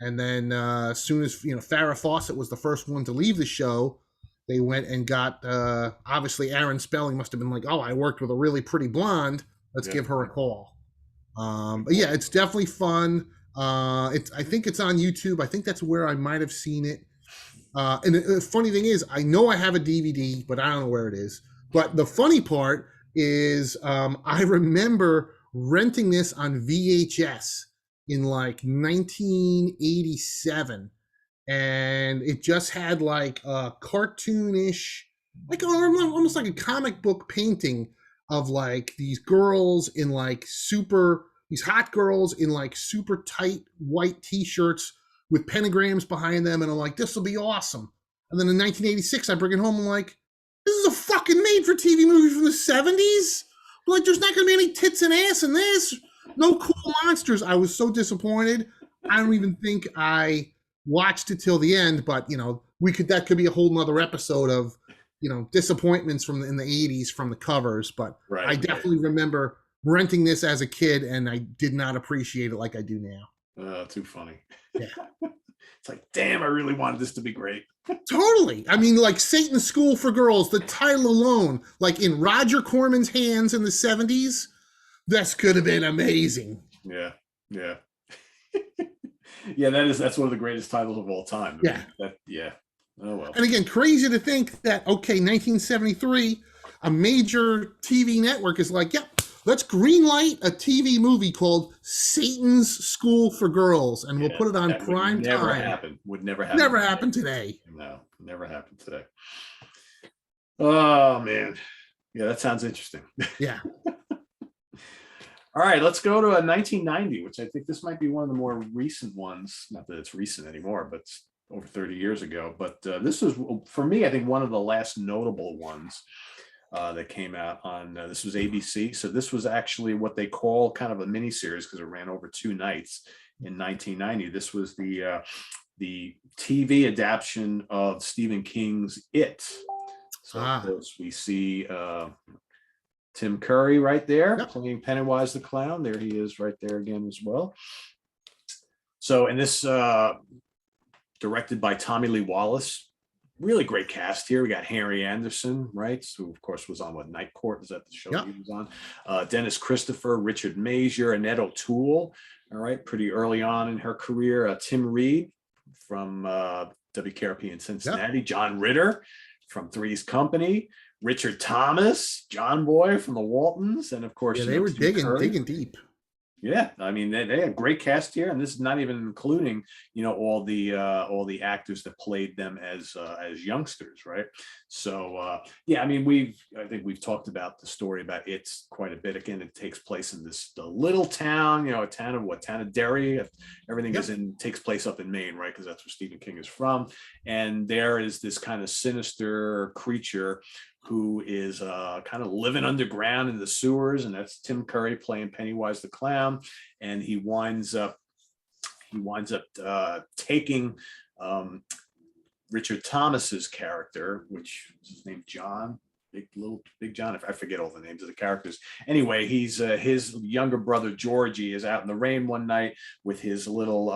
and then as soon as Farrah Fawcett was the first one to leave the show, they went and got obviously Aaron Spelling must have been like, oh, I worked with a really pretty blonde. Let's Yeah. give her a call. But yeah, it's definitely fun. I think it's on YouTube. I think that's where I might have seen it. And the funny thing is, I know I have a DVD, but I don't know where it is. But the funny part is, I remember renting this on VHS in like 1987, and it just had like a cartoonish, like almost like a comic book painting of like these girls in like these hot girls in like super tight white t-shirts with pentagrams behind them, and I'm like, this will be awesome. And then in 1986, I bring it home. I'm like, this is a fucking made-for-TV movie from the 70s. Like, there's not gonna be any tits and ass in this. No cool monsters. I was so disappointed. I don't even think I watched it till the end, but that could be a whole nother episode of disappointments in the 80s from the covers. But Right. I definitely remember renting this as a kid, and I did not appreciate it like I do now. Too funny. Yeah. It's like, damn, I really wanted this to be great. Totally. I mean, like Satan's School for Girls, the title alone, like in Roger Corman's hands in the 70s, this could have been amazing. Yeah. Yeah. Yeah, that's one of the greatest titles of all time. Yeah. Oh well. And again, crazy to think that 1973, a major TV network is like, yep, let's greenlight a TV movie called Satan's School for Girls, and we'll put it on prime time. Would never happen. Never happen today. No, never happened today. Oh man, yeah, that sounds interesting. Yeah. All right, let's go to 1990, which I think this might be one of the more recent ones. Not that it's recent anymore, but it's over 30 years ago. But this was, for me, I think one of the last notable ones that came out on, this was ABC. So this was actually what they call kind of a miniseries because it ran over 2 nights in 1990. This was the TV adaptation of Stephen King's It. So of course we see Tim Curry right there playing Pennywise the Clown. There he is right there again as well. So, and this directed by Tommy Lee Wallace. Really great cast here. We got Harry Anderson, right? Who of course was on Night Court. Is that the show he was on? Dennis Christopher, Richard Mazier, Annette O'Toole. All right, pretty early on in her career. Tim Reed from WKRP in Cincinnati. John Ritter from Three's Company. Richard Thomas, John Boy from the Waltons, and of course, they were digging deep. Yeah, I mean they had a great cast here, and this is not even including all the actors that played them as youngsters, right? So yeah, I mean I think we've talked about the story about it quite a bit. Again, it takes place in the little town, a town of Derry. Everything takes place up in Maine, right? Because that's where Stephen King is from, and there is this kind of sinister creature who is kind of living underground in the sewers, and that's Tim Curry playing Pennywise the Clown, and he winds up taking Richard Thomas's character, which is his name John, Big John. If I forget all the names of the characters. Anyway, he's his younger brother Georgie is out in the rain one night with his little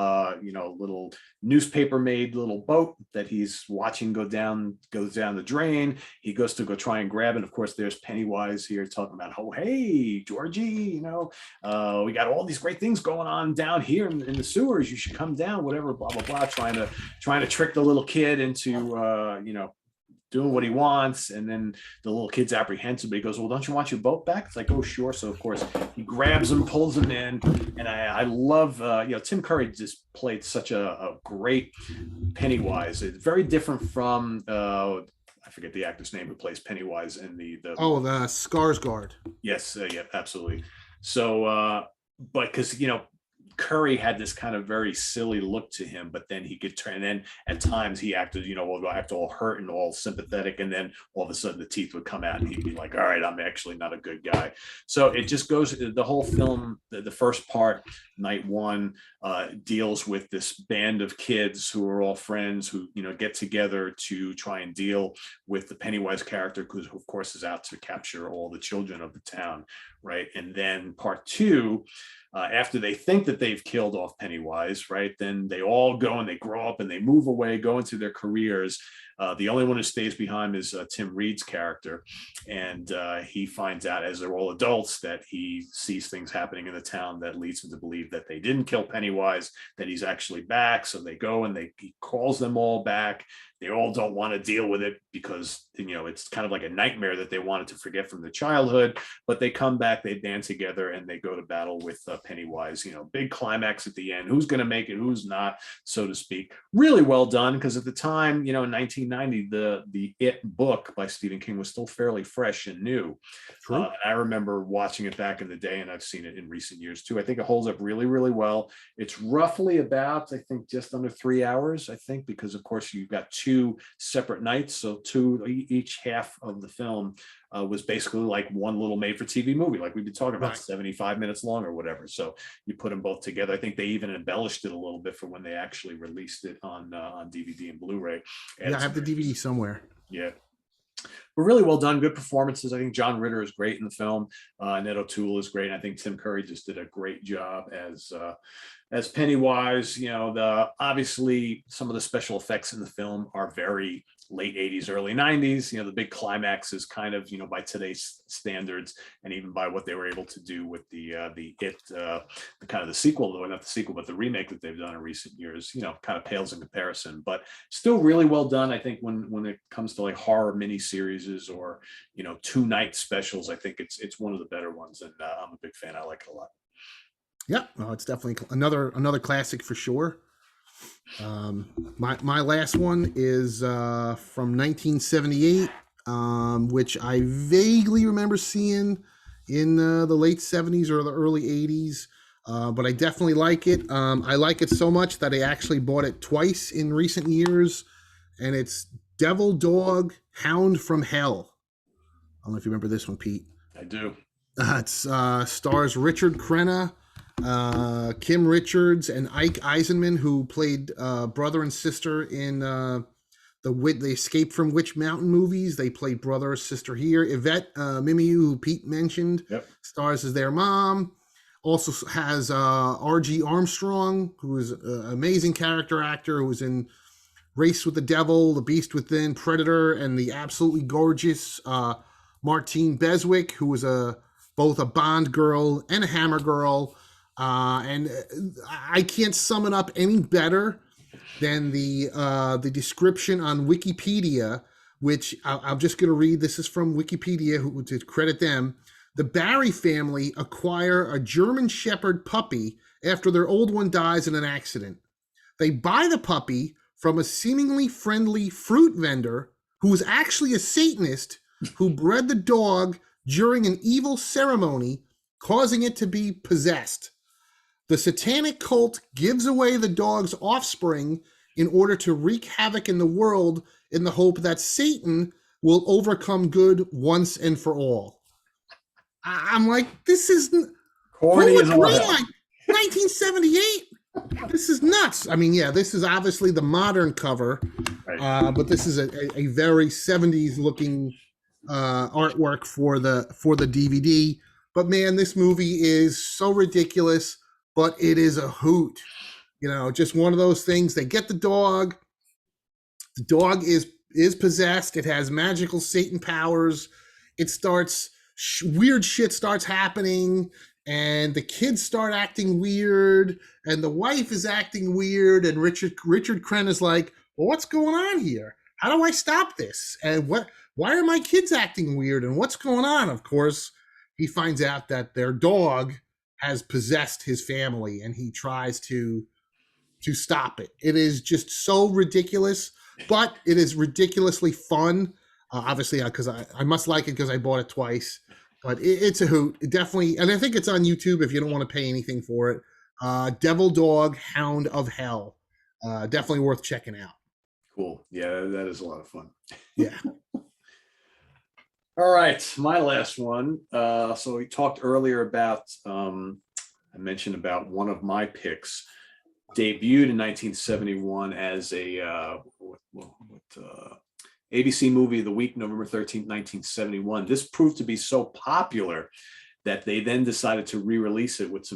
newspaper made little boat that he's watching goes down the drain. He goes to go try and grab it. Of course, there's Pennywise here talking about, oh hey Georgie, we got all these great things going on down here in the sewers. You should come down, whatever, blah blah blah, trying to trick the little kid into doing what he wants. And then the little kid's apprehensive, but he goes, well, don't you want your boat back? It's like, oh, sure. So of course he grabs him, pulls him in. And I love, Tim Curry just played such a great Pennywise. It's very different from, I forget the actor's name who plays Pennywise in the Skarsgård. Yes. Yeah, absolutely. So, but because, Curry had this kind of very silly look to him, but then he could turn, and then at times he acted, act all hurt and all sympathetic, and then all of a sudden the teeth would come out and he'd be like, all right, I'm actually not a good guy. So it just goes, the whole film, the first part, night one, deals with this band of kids who are all friends who, get together to try and deal with the Pennywise character, who of course is out to capture all the children of the town, right? And then part two, after they think that they've killed off Pennywise, right? Then they all go and they grow up and they move away, go into their careers. The only one who stays behind is Tim Reed's character. And he finds out as they're all adults that he sees things happening in the town that leads him to believe that they didn't kill Pennywise, that he's actually back. So they go and he calls them all back. They all don't want to deal with it because, it's kind of like a nightmare that they wanted to forget from their childhood, but they come back, they band together, and they go to battle with Pennywise. Big climax at the end. Who's going to make it? Who's not, so to speak. Really well done, because at the time, in 1990, the It book by Stephen King was still fairly fresh and new. I remember watching it back in the day, and I've seen it in recent years too. I think it holds up really, really well. It's roughly about, I think, just under 3 hours, I think, because of course you've got two separate nights. So each half of the film was basically like one little made-for-TV movie, like we've been talking about, 75 minutes long or whatever. So you put them both together. I think they even embellished it a little bit for when they actually released it on DVD and Blu-ray. Yeah, I have the DVD somewhere. Yeah. But really well done, good performances. I think John Ritter is great in the film. Ned O'Toole is great. I think Tim Curry just did a great job as Pennywise. Obviously some of the special effects in the film are very late 80s, early 90s. The big climax is kind of, by today's standards, and even by what they were able to do with the kind of the sequel, though not the sequel, but the remake that they've done in recent years, kind of pales in comparison, but still really well done. I think when it comes to like horror miniseries or, 2-night specials, I think it's one of the better ones, and I'm a big fan. I like it a lot. Yeah, well, it's definitely another classic for sure. My last one is from 1978, which I vaguely remember seeing in the late 70s or the early 80s, but I definitely like it. I like it so much that I actually bought it twice in recent years, and it's Devil Dog Hound from Hell. I don't know if you remember this one, Pete. I do. It stars Richard Crenna, Kim Richards, and Ike Eisenman, who played brother and sister in the Escape from Witch Mountain movies. They played brother or sister here. Yvette Mimieux, who Pete mentioned, stars as their mom. Also has R.G. Armstrong, who is an amazing character actor, who was in Race with the Devil, The Beast Within, Predator, and the absolutely gorgeous Martine Beswick, who was both a Bond girl and a Hammer girl. And I can't sum it up any better than the description on Wikipedia, which I'm just going to read. This is from Wikipedia, to credit them. The Barry family acquire a German Shepherd puppy after their old one dies in an accident. They buy the puppy from a seemingly friendly fruit vendor who was actually a Satanist who bred the dog during an evil ceremony, causing it to be possessed. The satanic cult gives away the dog's offspring in order to wreak havoc in the world in the hope that Satan will overcome good once and for all. I'm like, this is corny as well. Like 1978. This is nuts. I mean, yeah, this is obviously the modern cover, but this is a very 70s looking artwork for the DVD. But man, this movie is so ridiculous, but it is a hoot. Just one of those things. They get the dog. The dog is possessed. It has magical Satan powers. It starts weird shit starts happening, and the kids start acting weird, and the wife is acting weird, and Richard Crenna is like, well, what's going on here? How do I stop this? And why are my kids acting weird? And what's going on? Of course, he finds out that their dog has possessed his family, and he tries to stop it. It is just so ridiculous, but it is ridiculously fun. Obviously, because I must like it because I bought it twice. But it's a hoot. It definitely, and I think it's on YouTube if you don't want to pay anything for it. Devil Dog Hound of Hell. Definitely worth checking out. Cool. Yeah, that is a lot of fun. Yeah. All right, my last one. So we talked earlier about, I mentioned about one of my picks, debuted in 1971 as a ABC movie of the week, November 13th, 1971. This proved to be so popular that they then decided to re-release it with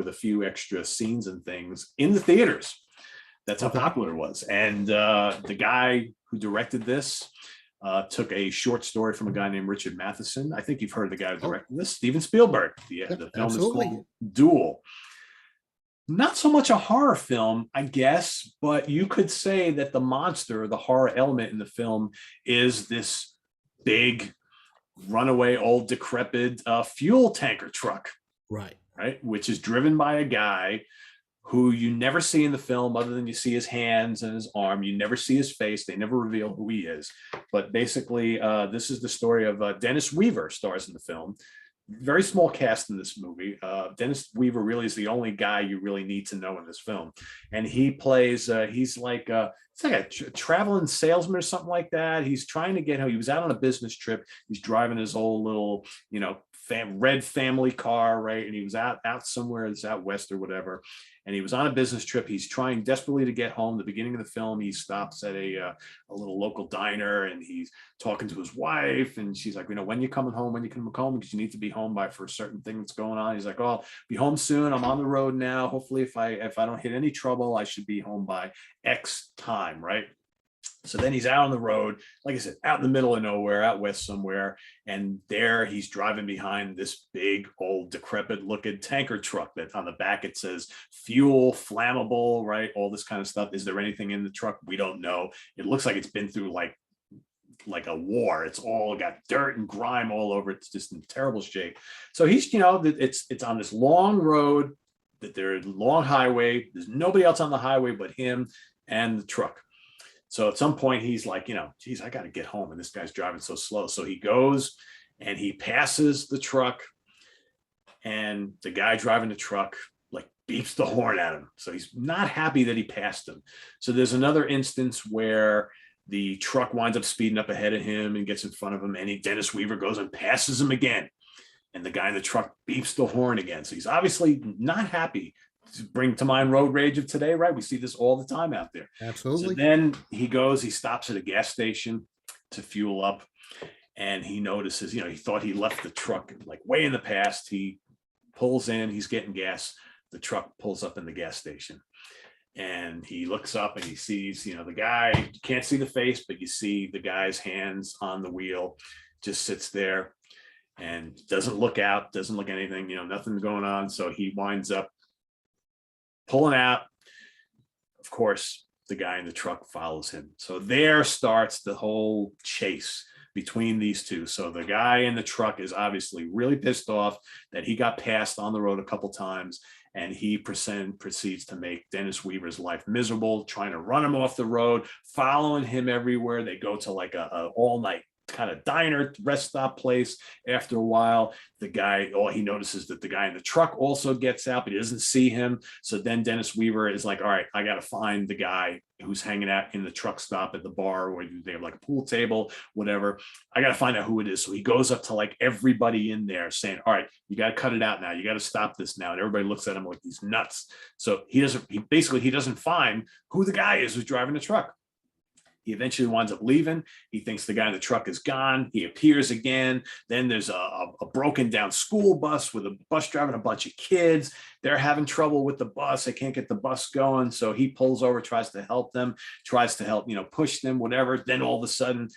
a few extra scenes and things in the theaters. That's how popular it was. And the guy who directed this took a short story from a guy named Richard Matheson. I think you've heard the guy who directed this, Steven Spielberg. The film is called Duel. Not so much a horror film, I guess, but you could say that the monster, the horror element in the film, is this big, runaway, old, decrepit fuel tanker truck. Right. Which is driven by a guy who you never see in the film other than you see his hands and his arm. You never see his face. They never reveal who he is. But basically, this is the story of Dennis Weaver stars in the film. Very small cast in this movie. Dennis Weaver really is the only guy you really need to know in this film. And he plays, he's like a traveling salesman or something like that. He's trying to get home. He was out on a business trip. He's driving his old little, red family car, right? And he was out somewhere, it's out west or whatever. And he was on a business trip. He's trying desperately to get home. The beginning of the film, he stops at a little local diner and he's talking to his wife. And she's like, when you coming home? When you coming home? Because you need to be home by for a certain thing that's going on. He's like, oh, I'll be home soon. I'm on the road now. Hopefully, if I don't hit any trouble, I should be home by X time, right? So then he's out on the road, like I said, out in the middle of nowhere, out west somewhere. And there he's driving behind this big, old, decrepit looking tanker truck that on the back it says fuel, flammable, right? All this kind of stuff. Is there anything in the truck? We don't know. It looks like it's been through like a war. It's all got dirt and grime all over it. It's just in terrible shape. So he's, it's on this long road, that they're long highway. There's nobody else on the highway but him and the truck. So at some point he's like, geez, I got to get home. And this guy's driving so slow. So he goes and he passes the truck and the guy driving the truck like beeps the horn at him. So he's not happy that he passed him. So there's another instance where the truck winds up speeding up ahead of him and gets in front of him. And Dennis Weaver goes and passes him again. And the guy in the truck beeps the horn again. So he's obviously not happy. To bring to mind road rage of today, right? We see this all the time out there. Absolutely. So then he stops at a gas station to fuel up, and he notices, he thought he left the truck like way in the past. He pulls in, he's getting gas. The truck pulls up in the gas station, and he looks up and he sees, the guy. You can't see the face, but you see the guy's hands on the wheel, just sits there and doesn't look out, doesn't look anything, nothing's going on. So he winds up pulling out. Of course, the guy in the truck follows him. So there starts the whole chase between these two. So the guy in the truck is obviously really pissed off that he got passed on the road a couple times, and he proceeds to make Dennis Weaver's life miserable, trying to run him off the road, following him everywhere. They go to like a all-night kind of diner, rest stop place. After a while, he notices that the guy in the truck also gets out, but he doesn't see him. So then Dennis Weaver is like, all right, I got to find the guy who's hanging out in the truck stop at the bar where they have like a pool table, whatever. I got to find out who it is. So he goes up to like everybody in there saying, all right, you got to cut it out now. You got to stop this now. And everybody looks at him like he's nuts. So he doesn't find who the guy is who's driving the truck. He eventually winds up leaving. He thinks the guy in the truck is gone. He appears again. Then there's a broken down school bus with a bus driving a bunch of kids. They're having trouble with the bus. They can't get the bus going. So he pulls over, tries to help, push them, whatever. Then all of a sudden,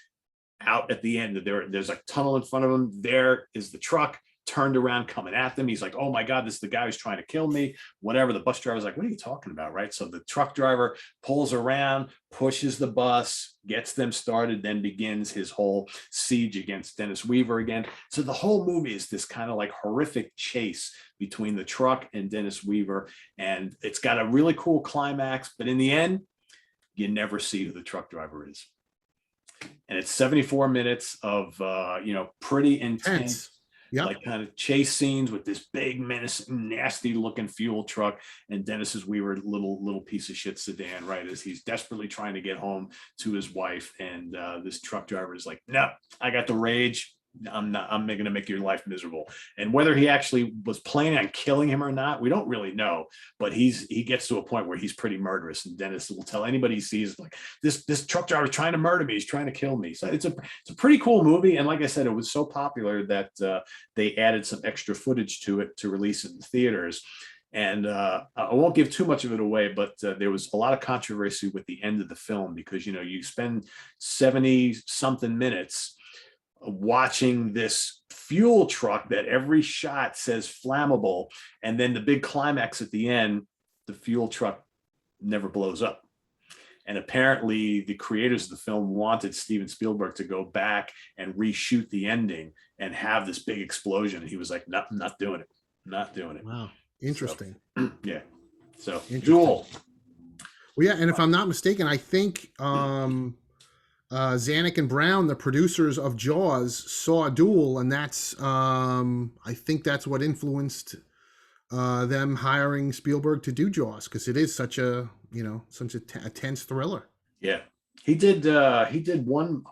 out at the end, there's a tunnel in front of him. There is the truck turned around coming at them. He's like, oh my God, this is the guy who's trying to kill me, whatever. The bus driver's like, what are you talking about, right? So the truck driver pulls around, pushes the bus, gets them started, then begins his whole siege against Dennis Weaver again. So the whole movie is this kind of like horrific chase between the truck and Dennis Weaver. And it's got a really cool climax, but in the end, you never see who the truck driver is. And it's 74 minutes of, pretty intense. Yep. Like kind of chase scenes with this big, menacing, nasty looking fuel truck and Dennis Weaver, little piece of shit sedan, right? As he's desperately trying to get home to his wife. And this truck driver is like, no, I got the rage. I'm going to make your life miserable. And whether he actually was planning on killing him or not, we don't really know. But he gets to a point where he's pretty murderous, and Dennis will tell anybody he sees, like, this truck driver is trying to murder me. He's trying to kill me. So it's a pretty cool movie. And like I said, it was so popular that they added some extra footage to it to release it in theaters. And I won't give too much of it away, but there was a lot of controversy with the end of the film, because, you spend 70 something minutes watching this fuel truck that every shot says flammable. And then the big climax at the end, the fuel truck never blows up. And apparently the creators of the film wanted Steven Spielberg to go back and reshoot the ending and have this big explosion. And he was like, no, I'm not doing it. Not doing it. Wow. Interesting. So, yeah. So Duel. Well, yeah. And if I'm not mistaken, I think Zanuck and Brown, the producers of Jaws, saw Duel, and that's I think that's what influenced them hiring Spielberg to do Jaws, because it is such a a tense thriller. Yeah, he did one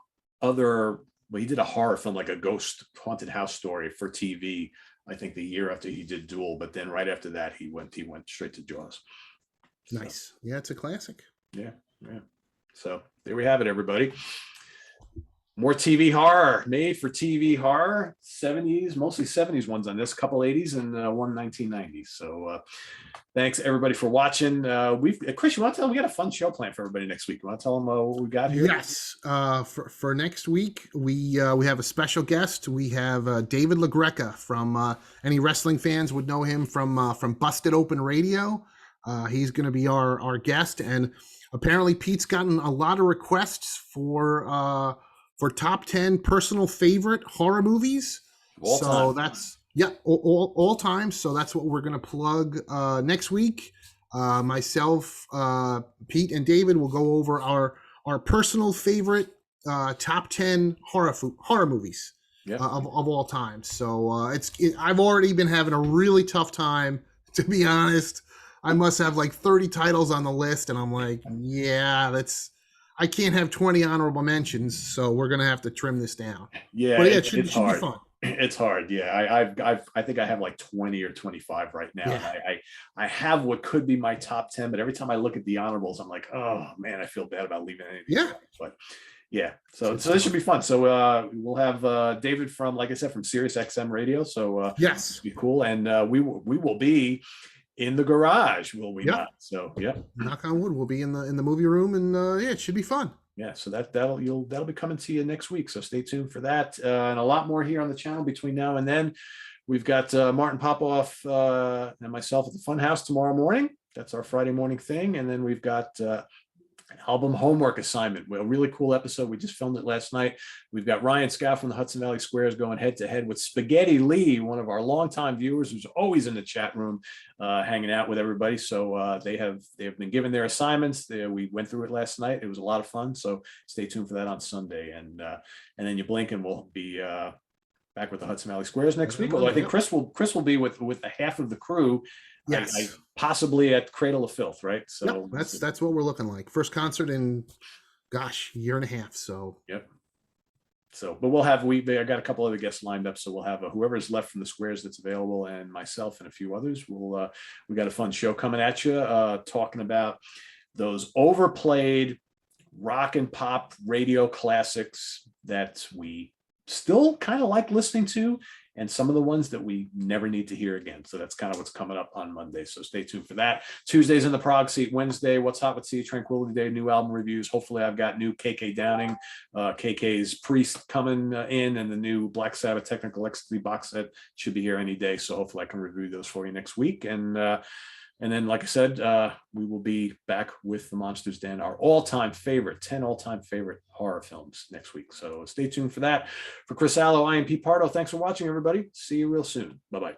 other. Well, he did a horror film, like a ghost haunted house story for TV, I think the year after he did Duel, but then right after that he went straight to Jaws. Nice. So, yeah, it's a classic. Yeah. So there we have it, everybody. More TV horror, made for TV horror, 70s, mostly 70s ones on this, couple 80s and one 1990s. So thanks everybody for watching. Chris, you want to tell them we got a fun show planned for everybody next week? You want to tell them what we got here? Yes. For next week, we have a special guest. We have David LaGreca from any wrestling fans would know him from Busted Open Radio. He's going to be our guest, and apparently Pete's gotten a lot of requests for top 10 personal favorite horror movies. That's all time. So that's what we're going to plug next week. Myself, Pete, and David will go over our personal favorite top 10 horror movies of all time. So I've already been having a really tough time, to be honest. I must have like 30 titles on the list, and I'm like, I can't have 20 honorable mentions, so we're gonna have to trim this down. Yeah, but it should be fun. It's hard. Yeah, I think I have like 20 or 25 right now. Yeah. I have what could be my top 10, but every time I look at the honorables, I'm like, oh man, I feel bad about leaving anything. Yeah, but yeah, so this should be fun. So we'll have David from, like I said, from Sirius XM Radio. So yes, be cool, and we will be in the garage, will we not? So yeah, knock on wood, we'll be in the movie room, and it should be fun. Yeah, so that'll be coming to you next week. So stay tuned for that, and a lot more here on the channel between now and then. We've got Martin Popoff and myself at the Funhouse tomorrow morning. That's our Friday morning thing, and then we've got an album homework assignment. A really cool episode. We just filmed it last night. We've got Ryan Scow from the Hudson Valley Squares going head to head with Spaghetti Lee, one of our longtime viewers who's always in the chat room hanging out with everybody. So they have been given their assignments. We went through it last night. It was a lot of fun. So stay tuned for that on Sunday. And then you blink and we'll be back with the Hudson Valley Squares next week. Although I think Chris will be with a half of the crew. Yes. Possibly at Cradle of Filth, right? So that's what we're looking like. First concert in, year and a half. So yep. So, but I got a couple other guests lined up, so we'll have whoever's left from the Squares that's available, and myself and a few others. We got a fun show coming at you, talking about those overplayed rock and pop radio classics that we still kind of like listening to, and some of the ones that we never need to hear again. So that's kind of what's coming up on Monday. So stay tuned for that. Tuesday's in the Prague Seat. Wednesday, What's Hot with Sea Tranquility Day, new album reviews. Hopefully I've got new KK Downing, KK's Priest coming in, and the new Black Sabbath Technical Ecstasy box set should be here any day. So hopefully I can review those for you next week. And then, like I said, we will be back with The Monsters Den, our 10 all-time favorite horror films next week. So stay tuned for that. For Chris Alo, I am Pete Pardo. Thanks for watching, everybody. See you real soon. Bye-bye.